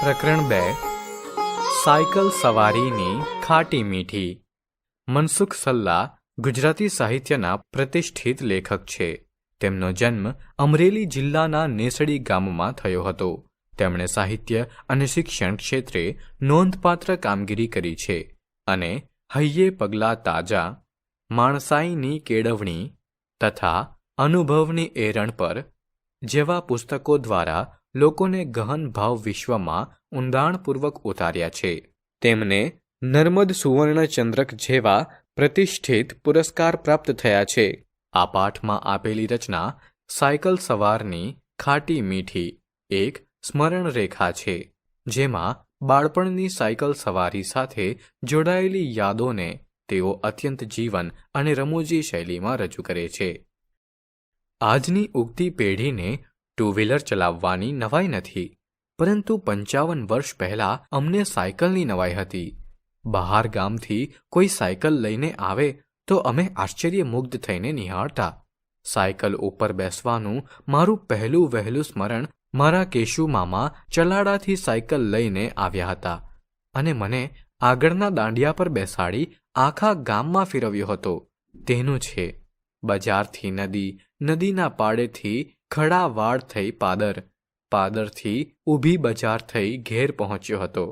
પ્રકરણ 2 સાયકલ સવારીની ખાટી મીઠી. મનસુખ સલ્લા ગુજરાતી સાહિત્યના પ્રતિષ્ઠિત લેખક છે. તેમનો જન્મ અમરેલી જિલ્લાના નેસડી ગામમાં થયો હતો. તેમણે સાહિત્ય અને શિક્ષણ ક્ષેત્રે નોંધપાત્ર કામગીરી કરી છે અને હૈયે પગલાં તાજા, માણસાઈની કેળવણી તથા અનુભવની એરણ પર જેવા પુસ્તકો દ્વારા લોકોને ગહન ભાવ વિશ્વમાં ઊંડાણપૂર્વક ઉતાર્યા છે. તેમને નર્મદ સુવર્ણચંદ્રક જેવા પ્રતિષ્ઠિત પુરસ્કાર પ્રાપ્ત થયા છે. આ પાઠમાં આપેલી રચના સાયકલ સવારની ખાટી મીઠી એક સ્મરણ રેખા છે, જેમાં બાળપણની સાયકલ સવારી સાથે જોડાયેલી યાદોને તેઓ અત્યંત જીવન અને રમૂજી શૈલીમાં રજૂ કરે છે. આજની ઉગતી પેઢીને ટુ વ્હીલર ચલાવવાની નવાઈ નથી, પરંતુ 55 વર્ષ પહેલાં અમને સાયકલની નવાઈ હતી. બહાર ગામથી કોઈ સાયકલ લઈને આવે તો અમે આશ્ચર્યમુગ્ધ થઈને નિહાળતા. સાયકલ ઉપર બેસવાનું મારું પહેલું વહેલું સ્મરણ મારા કેશુ મામા ચલાડાથી સાયકલ લઈને આવ્યા હતા અને મને આગળના દાંડિયા પર બેસાડી આખા ગામમાં ફેરવ્યો હતો. તેનું છે. બજારથી નદી, નદીના પાળેથી ખડા વાડ થઈ પાદર, પાદરથી ઊભી બજાર થઈ ઘેર પહોંચ્યો હતો.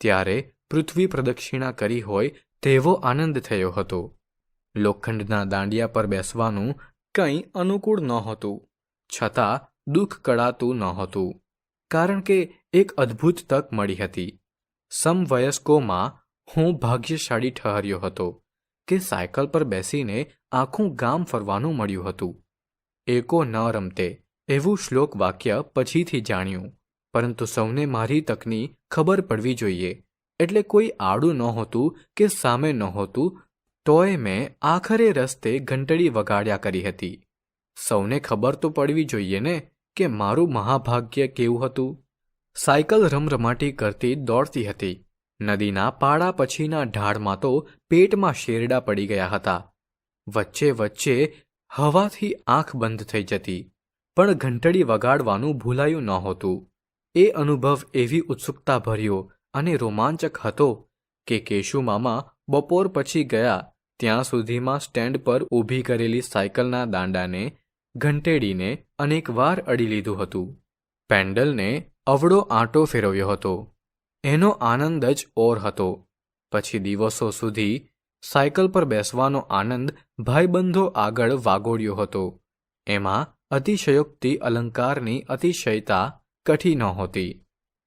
ત્યારે પૃથ્વી પ્રદક્ષિણા કરી હોય તેવો આનંદ થયો હતો. લોખંડના દાંડિયા પર બેસવાનું કંઈ અનુકૂળ નહોતું, છતાં દુઃખ કળાતું નહોતું, કારણ કે એક અદ્ભુત તક મળી હતી. સમવયસ્કોમાં હું ભાગ્યશાળી ઠહર્યો હતો કે સાયકલ પર બેસીને આખું ગામ ફરવાનું મળ્યું હતું. એકો ન રમતે એવું શ્લોક વાક્ય પછીથી જાણ્યું, પરંતુ સૌને મારી તકની ખબર પડવી જોઈએ, એટલે કોઈ આડું નહોતું કે સામે નહોતું, તોય મેં આખરે રસ્તે ઘંટડી વગાડ્યા કરી હતી. સૌને ખબર તો પડવી જોઈએ ને કે મારું મહાભાગ્ય કેવું હતું. સાયકલ રમરમાટી કરતી દોડતી હતી. નદીના પાડા પછીના ઢાળમાં તો પેટમાં શેરડા પડી ગયા હતા. વચ્ચે વચ્ચે હવાથી આંખ બંધ થઈ જતી, પણ ઘંટડી વગાડવાનું ભૂલાયું નહોતું. એ અનુભવ એવી ઉત્સુકતા ભર્યો અને રોમાંચક હતો કે કેશુ મામા બપોર પછી ગયા ત્યાં સુધીમાં સ્ટેન્ડ પર ઊભી કરેલી સાયકલના દાંડાને ઘંટેડીને અનેકવાર અડી લીધું હતું. પેન્ડલને અવળો આંટો ફેરવ્યો હતો. એનો આનંદ જ ઓર હતો. પછી દિવસો સુધી સાયકલ પર બેસવાનો આનંદ ભાઈબંધો આગળ વાગોડ્યો હતો. એમાં અતિશયોક્તિ અલંકારની અતિશયતા કઠી નહોતી.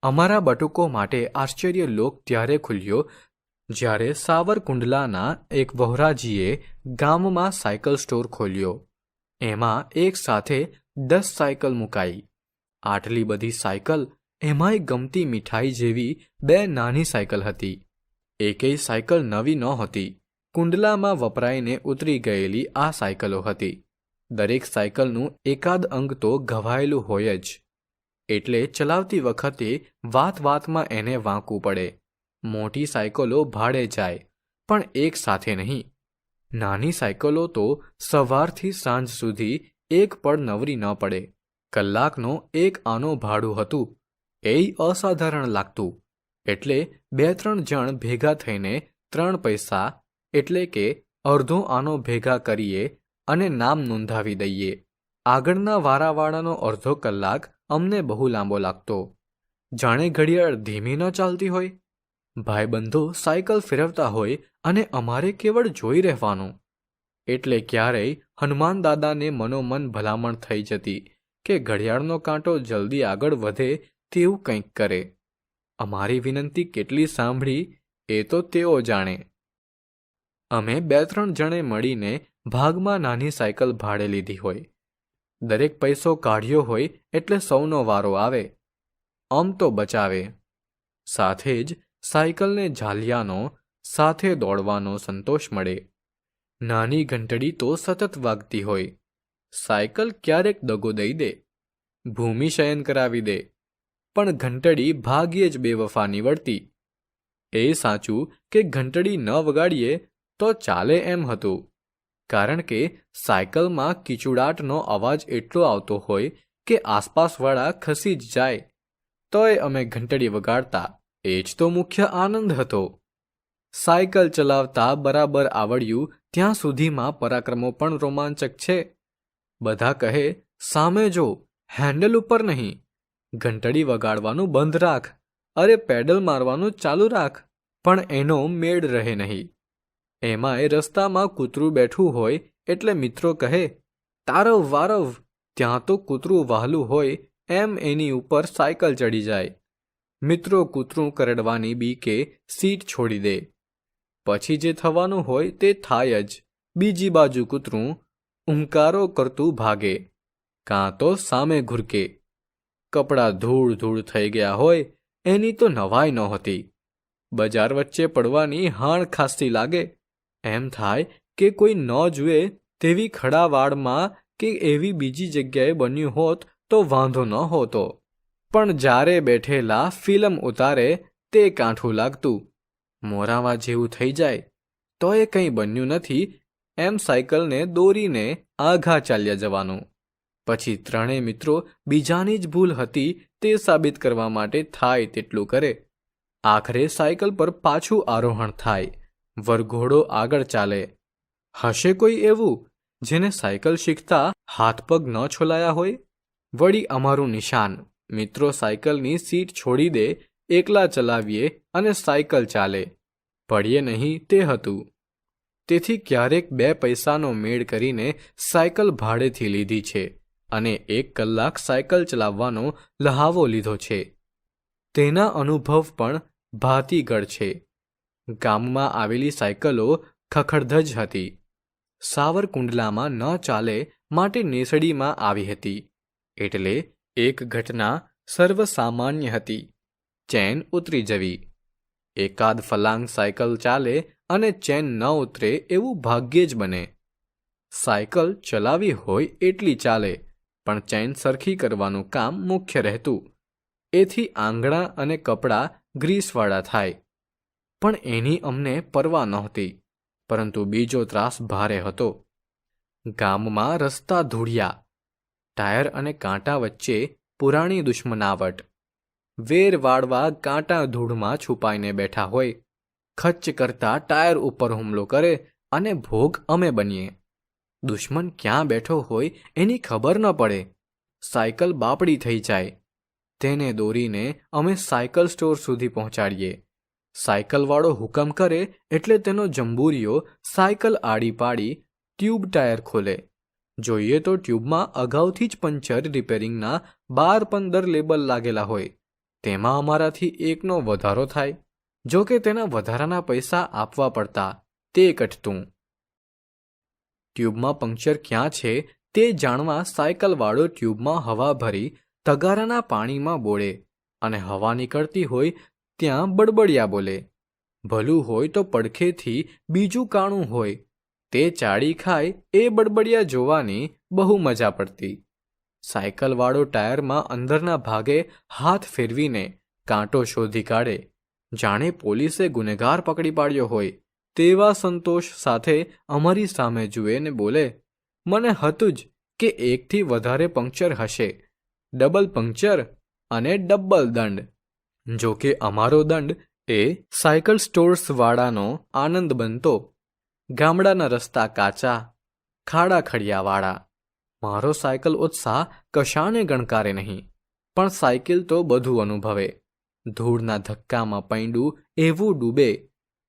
અમારા બટુકો માટે આશ્ચર્ય લોક ત્યારે ખુલ્યો જ્યારે સાવરકુંડલાના એક વહોરાજીએ ગામમાં સાયકલ સ્ટોર ખોલ્યો. એમાં એક સાથે 10 સાયકલ મુકાઈ. આટલી બધી સાયકલ, એમાંય ગમતી મીઠાઈ જેવી 2 નાની સાયકલ હતી. એકેય સાયકલ નવી નહોતી. કુંડલામાં વપરાઈને ઉતરી ગયેલી આ સાયકલો હતી. દરેક સાયકલનું એકાદ અંગ તો ઘવાયેલું હોય જ, એટલે ચલાવતી વખતે વાત વાતમાં એને વાંકવું પડે. મોટી સાયકલો ભાડે જાય, પણ એક સાથે નહીં. નાની સાયકલો તો સવારથી સાંજ સુધી એક પળ નવરી ન પડે. કલાકનો એક આનો ભાડું હતું. એય અસાધારણ લાગતું. એટલે 2-3 જણ ભેગા થઈને 3 પૈસા એટલે કે અડધો આનો ભેગા કરીએ અને નામ નોંધાવી દઈએ. આગળના વારાવાળાનો અડધો કલાક અમને બહુ લાંબો લાગતો, જાણે ઘડિયાળ ધીમી ન ચાલતી હોય. ભાઈબંધો સાયકલ ફેરવતા હોય અને અમારે કેવળ જોઈ રહેવાનું. એટલે ક્યારેય હનુમાન દાદાને મનોમન ભલામણ થઈ જતી કે ઘડિયાળનો કાંટો જલ્દી આગળ વધે તેવું કંઈક કરે. અમારી વિનંતી કેટલી સાંભળી એ તો તેઓ જાણે. અમે 2-3 જણે મળીને ભાગમાં નાની સાયકલ ભાડે લીધી હોય. દરેક પૈસો કાઢ્યો હોય એટલે સૌનો વારો આવે. આમ તો બચાવે. સાથે જ સાયકલને ઝાલિયાનો, સાથે દોડવાનો સંતોષ મળે. નાની ઘંટડી તો સતત વાગતી હોય. સાયકલ ક્યારેક દગો દઈ દે, ભૂમિશયન કરાવી દે, પણ ઘંટડી ભાગ્યે જ બેવફા નીવડતી. એ સાચું કે ઘંટડી ન વગાડીએ તો ચાલે એમ હતું, કારણ કે સાયકલમાં કીચુડાટનો અવાજ એટલો આવતો હોય કે આસપાસવાળા ખસી જ જાય. તોય અમે ઘંટડી વગાડતા. એ જ તો મુખ્ય આનંદ હતો. સાયકલ ચલાવતા બરાબર આવડ્યું ત્યાં સુધીમાં પરાક્રમો પણ રોમાંચક છે. બધા કહે, સામે જો, હેન્ડલ ઉપર નહીં, ઘંટડી વગાડવાનું બંધ રાખ, અરે પેડલ મારવાનું ચાલુ રાખ, પણ એનો મેળ રહે નહીં. એમાંય રસ્તામાં કૂતરું બેઠું હોય એટલે મિત્રો કહે, તારવ વારવ, ત્યાં તો કૂતરું વહાલું હોય એમ એની ઉપર સાયકલ ચડી જાય. મિત્રો કૂતરું કરડવાની બીકે સીટ છોડી દે. પછી જે થવાનું હોય તે થાય જ. બીજી બાજુ કૂતરું ઉંકારો કરતું ભાગે, કાં તો સામે ઘૂરકે. કપડાં ધૂળ ધૂળ થઈ ગયા હોય એની તો નવાઈ નહોતી. બજાર વચ્ચે પડવાની હાણ ખાસી લાગે. એમ થાય કે કોઈ ન જુએ તેવી ખડાવાડમાં કે એવી બીજી જગ્યાએ બન્યું હોત તો વાંધો ન હોતો. પણ જ્યારે બેઠેલા ફિલ્મ ઉતારે તે કાંઠું લાગતું. મોરાવા જેવું થઈ જાય. તો એ કંઈ બન્યું નથી એમ સાયકલને દોરીને આઘા ચાલ્યા જવાનું. પછી ત્રણેય મિત્રો બીજાની જ ભૂલ હતી તે સાબિત કરવા માટે થાય તેટલું કરે. આખરે સાયકલ પર પાછું આરોહણ થાય. વરઘોડો આગળ ચાલે. હશે કોઈ એવું જેને સાયકલ શીખતા હાથ પગ ન છોલાયા હોય? વળી અમારું નિશાન. મિત્રો સાયકલની સીટ છોડી દે, એકલા ચલાવીએ અને સાયકલ ચાલે. પડીએ નહીં તે હતું. તેથી ક્યારેક 2 પૈસાનો મેળ કરીને સાયકલ ભાડેથી લીધી છે અને 1 કલાક સાયકલ ચલાવવાનો લહાવો લીધો છે. તેના અનુભવ પણ ભાતીગળ છે. ગામમાં આવેલી સાયકલો ખખડધજ હતી. સાવરકુંડલામાં ન ચાલે માટે નેસડીમાં આવી હતી. એટલે એક ઘટના સર્વસામાન્ય હતી. ચેન ઉતરી જવી. એકાદ ફલાંગ સાયકલ ચાલે અને ચેન ન ઉતરે એવું ભાગ્યે જ બને. સાયકલ ચલાવી હોય એટલી ચાલે, પણ ચેન સરખી કરવાનું કામ મુખ્ય રહેતું. એથી આંગળા અને કપડાં ગ્રીસવાળા થાય. પણ એની અમને પરવા નહોતી. પરંતુ બીજો ત્રાસ ભારે હતો. ગામમાં રસ્તા ધૂળિયા. ટાયર અને કાંટા વચ્ચે પુરાણી દુશ્મનાવટ. વેર વાળવા કાંટા ધૂળમાં છુપાઈને બેઠા હોય. ખચ્ચ કરતા ટાયર ઉપર હુમલો કરે અને ભોગ અમે બનીએ. દુશ્મન ક્યાં બેઠો હોય એની ખબર ન પડે. સાયકલ બાપડી થઈ જાય. તેને દોરીને અમે સાયકલ સ્ટોર સુધી પહોંચાડીએ. સાયકલવાળો હુકમ કરે એટલે તેનો જંબુરિયો સાયકલ આડી પાડી ટ્યુબ ટાયર ખોલે. જોઈએ તો ટ્યુબમાં અગાઉથી જ પંચર રિપેરિંગના 12-15 લેબલ લાગેલા હોય. તેમાં અમારાથી એકનો વધારો થાય. જો કે તેના વધારાના પૈસા આપવા પડતા. તે કટતું. ટ્યુબમાં પંક્ચર ક્યાં છે તે જાણવા સાયકલવાળો ટ્યુબમાં હવા ભરી તગારાના પાણીમાં બોળે અને હવા નીકળતી હોય ત્યાં બડબડિયા બોલે. ભલું હોય તો પડખેથી બીજું કાણું હોય તે ચાળી ખાય એ બડબડિયા જોવાની બહુ મજા પડતી. સાયકલવાળો ટાયરમાં અંદરના ભાગે હાથ ફેરવીને કાંટો શોધી કાઢે. જાણે પોલીસે ગુનેગાર પકડી પાડ્યો હોય તેવા સંતોષ સાથે અમારી સામે જુએ ને બોલે, મને હતું જ કે એકથી વધારે પંક્ચર હશે. ડબલ પંક્ચર અને ડબલ દંડ. જો કે અમારો દંડ એ સાયકલ સ્ટોર્સવાળાનો આનંદ બનતો. ગામડાના રસ્તા કાચા, ખાડા ખડિયાવાળા. મારો સાયકલ ઉત્સાહ કશાને ગણકારે નહીં, પણ સાયકલ તો બધું અનુભવે. ધૂળના ધક્કામાં પૈંડું એવું ડૂબે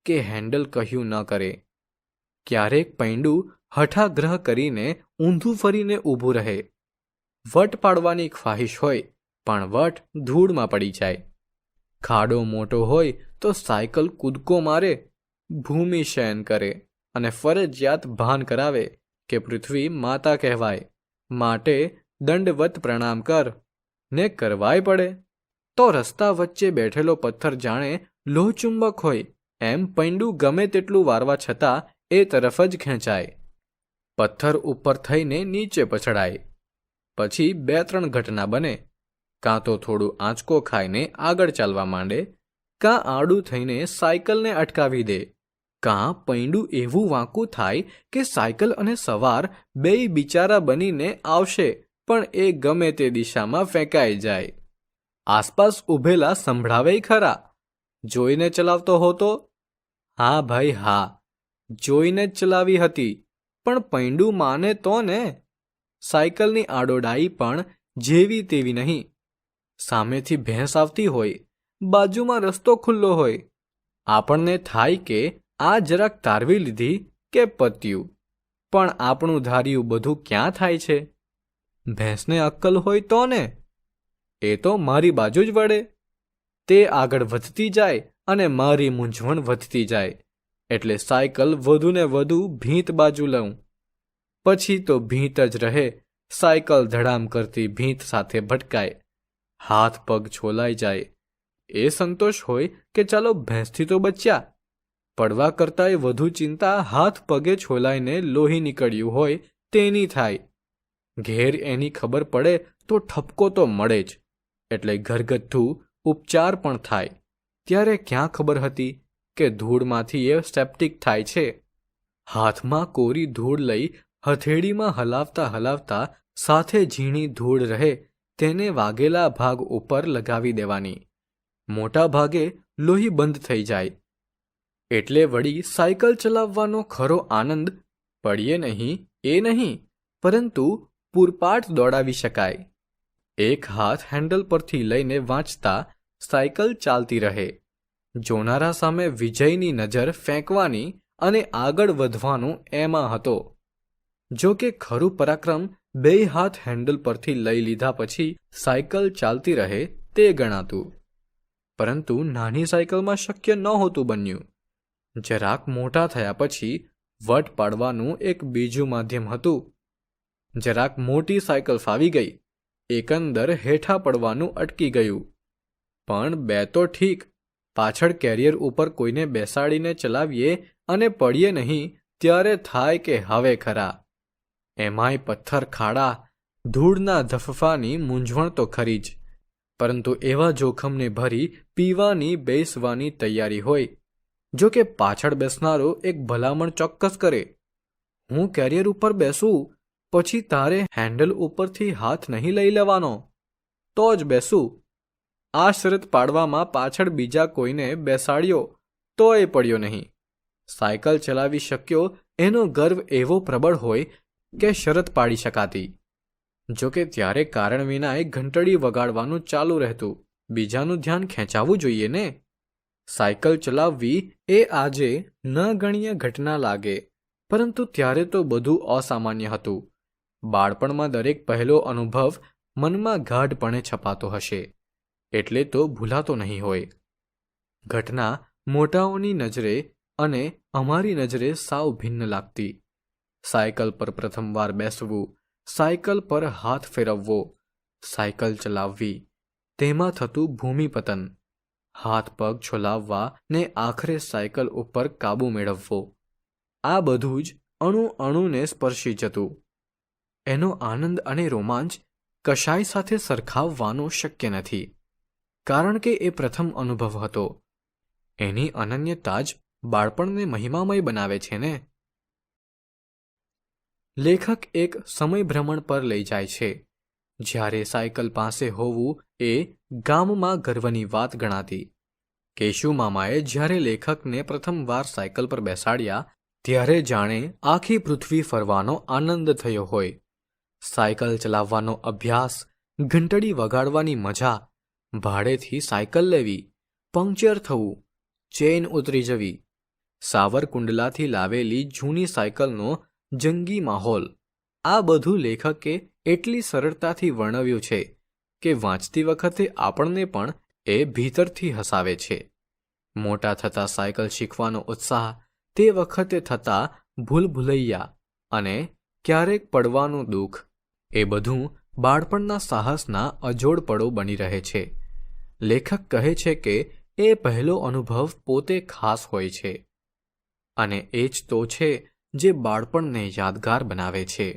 કે હેન્ડલ કહ્યું ન કરે. ક્યારેક પૈંડું હઠાગ્રહ કરીને ઊંધું ફરીને ઊભું રહે. વટ પાડવાની ખ્વાહિશ હોય પણ વટ ધૂળમાં પડી જાય. ખાડો મોટો હોય તો સાયકલ કૂદકો મારે, ભૂમિશયન કરે અને ફરજિયાત ભાન કરાવે કે પૃથ્વી માતા કહેવાય, માટે દંડવત પ્રણામ કર. ને કરવાય પડે. તો રસ્તા વચ્ચે બેઠેલો પથ્થર જાણે લોહચુંબક હોય એમ પૈંડું ગમે તેટલું વારવા છતાં એ તરફ જ ખેંચાય. પથ્થર ઉપર થઈને નીચે પછડાય. પછી 2-3 ઘટના બને. કાં તો થોડું આંચકો ખાઈને આગળ ચાલવા માંડે, કાં આડું થઈને સાયકલને અટકાવી દે, કાં પૈંડું એવું વાંકું થાય કે સાયકલ અને સવાર બેય બિચારા બનીને આવશે પણ એ ગમે તે દિશામાં ફેંકાઈ જાય. આસપાસ ઊભેલા સંભળાવે ખરા. જોઈને ચલાવતો હોતો? હા ભાઈ હા, જોઈને જ ચલાવી હતી, પણ પૈંડું માને તો ને. સાયકલની આડોડાઈ પણ જેવી તેવી નહીં. સામેથી ભેંસ આવતી હોય, બાજુમાં રસ્તો ખુલ્લો હોય, આપણને થાય કે આ જરાક તારવી લીધી કે પત્યું. પણ આપણું ધાર્યું બધું ક્યાં થાય છે? ભેંસને અક્કલ હોય તો ને. એ તો મારી બાજુ જ વળે. તે આગળ વધતી જાય અને મારી મૂંઝવણ વધતી જાય, એટલે સાયકલ વધુને વધુ ભીંત બાજુ લઉં. પછી તો ભીંત જ રહે. સાયકલ ધડામ કરતી ભીંત સાથે ભટકાય, હાથ પગ છોલાઈ જાય. એ સંતોષ હોય કે ચાલો ભેંસથી તો બચ્યા. પડવા કરતાંય વધુ ચિંતા હાથ પગે છોલાઈને લોહી નીકળ્યું હોય તેની થાય. ઘેર એની ખબર પડે તો ઠપકો તો મળે જ, એટલે ઘરગથ્થુ ઉપચાર પણ થાય. ત્યારે ક્યાં ખબર હતી કે ધૂળમાંથી એ સેપ્ટિક થાય છે. હાથમાં કોરી ધૂળ લઈ હથેળીમાં હલાવતા હલાવતા સાથે ઝીણી ધૂળ રહે તેને વાગેલા ભાગ ઉપર લગાવી દેવાની. મોટા ભાગે લોહી બંધ થઈ જાય. એટલે વળી સાયકલ ચલાવવાનો ખરો આનંદ પડીએ નહીં એ નહીં, પરંતુ પૂરપાટ દોડાવી શકાય. એક હાથ હેન્ડલ પરથી લઈને વાંચતા સાયકલ ચાલતી રહે. જોનારા સામે વિજયની નજર ફેંકવાની અને આગળ વધવાનું એમાં હતો. જો કે ખરું પરાક્રમ બે હાથ હેન્ડલ પરથી લઈ લીધા પછી સાયકલ ચાલતી રહે તે ગણાતું. પરંતુ નાની સાયકલમાં શક્ય નહોતું બન્યું. જરાક મોટા થયા પછી વટ પાડવાનું એક બીજું માધ્યમ હતું. જરાક મોટી સાયકલ ફાવી ગઈ, એકંદર હેઠા પડવાનું અટકી ગયું. પણ બે તો ઠીક, પાછળ કેરિયર ઉપર કોઈને બેસાડીને ચલાવીએ અને પડીએ નહીં ત્યારે થાય કે હવે ખરા. એમાંય પથ્થર ખાડા, ધૂળના ધફફાની મૂંઝવણ તો ખરી જ, પરંતુ એવા જોખમને ભરી પીવાની બેસવાની તૈયારી હોય. જો કે પાછળ બેસનારો એક ભલામણ ચોક્કસ કરે, હું કેરિયર ઉપર બેસું પછી તારે હેન્ડલ ઉપરથી હાથ નહીં લઈ લેવાનો, તો જ બેસું. આ શરત પાડવામાં પાછળ બીજા કોઈને બેસાડ્યો તો એ પડ્યો નહીં. સાયકલ ચલાવી શક્યો એનો ગર્વ એવો પ્રબળ હોય કે શરત પાડી શકાતી. જો કે ત્યારે કારણ વિનાએ ઘંટડી વગાડવાનું ચાલુ રહેતું. બીજાનું ધ્યાન ખેંચાવવું જોઈએ ને. સાયકલ ચલાવવી એ આજે ન ગણ્ય ઘટના લાગે, પરંતુ ત્યારે તો બધું અસામાન્ય હતું. બાળપણમાં દરેક પહેલો અનુભવ મનમાં ગાઢપણે છપાતો હશે, એટલે તો ભૂલાતો નહીં હોય. ઘટના મોટાઓની નજરે અને અમારી નજરે સાવ ભિન્ન લાગતી. સાયકલ પર પ્રથમવાર બેસવું, સાયકલ પર હાથ ફેરવવો, સાયકલ ચલાવવી, તેમાં થતું ભૂમિપતન, હાથ પગ છોલાવવા ને આખરે સાયકલ ઉપર કાબુ મેળવવો, આ બધું જ અણુ અણુને સ્પર્શી જતું. એનો આનંદ અને રોમાંચ કશાય સાથે સરખાવવાનો શક્ય નથી, કારણ કે એ પ્રથમ અનુભવ હતો. એની અનન્યતા જ બાળપણને મહિમામય બનાવે છે ને. લેખક એક સમય ભ્રમણ પર લઈ જાય છે, જ્યારે સાયકલ પાસે હોવું એ ગામમાં ગર્વની વાત ગણાતી. કેશુ મામાએ જ્યારે લેખકને પ્રથમવાર સાયકલ પર બેસાડ્યા ત્યારે જાણે આખી પૃથ્વી ફરવાનો આનંદ થયો હોય. સાયકલ ચલાવવાનો અભ્યાસ, ઘંટડી વગાડવાની મજા, ભાડેથી સાયકલ લેવી, પંક્ચર થવું, ચેઇન ઉતરી જવી, સાવરકુંડલાથી લાવેલી જૂની સાયકલનો જંગી માહોલ, આ બધું લેખકે એટલી સરળતાથી વર્ણવ્યું છે કે વાંચતી વખતે આપણને પણ એ ભીતરથી હસાવે છે. મોટા થતા સાયકલ શીખવાનો ઉત્સાહ, તે વખતે થતા ભૂલભુલૈયા અને ક્યારેક પડવાનું દુઃખ, એ બધું બાળપણના સાહસના અજોડ પળો બની રહે છે. લેખક કહે છે કે એ પહેલો અનુભવ પોતે ખાસ હોય છે, અને એ જ તો છે જે બાળપણને યાદગાર બનાવે છે.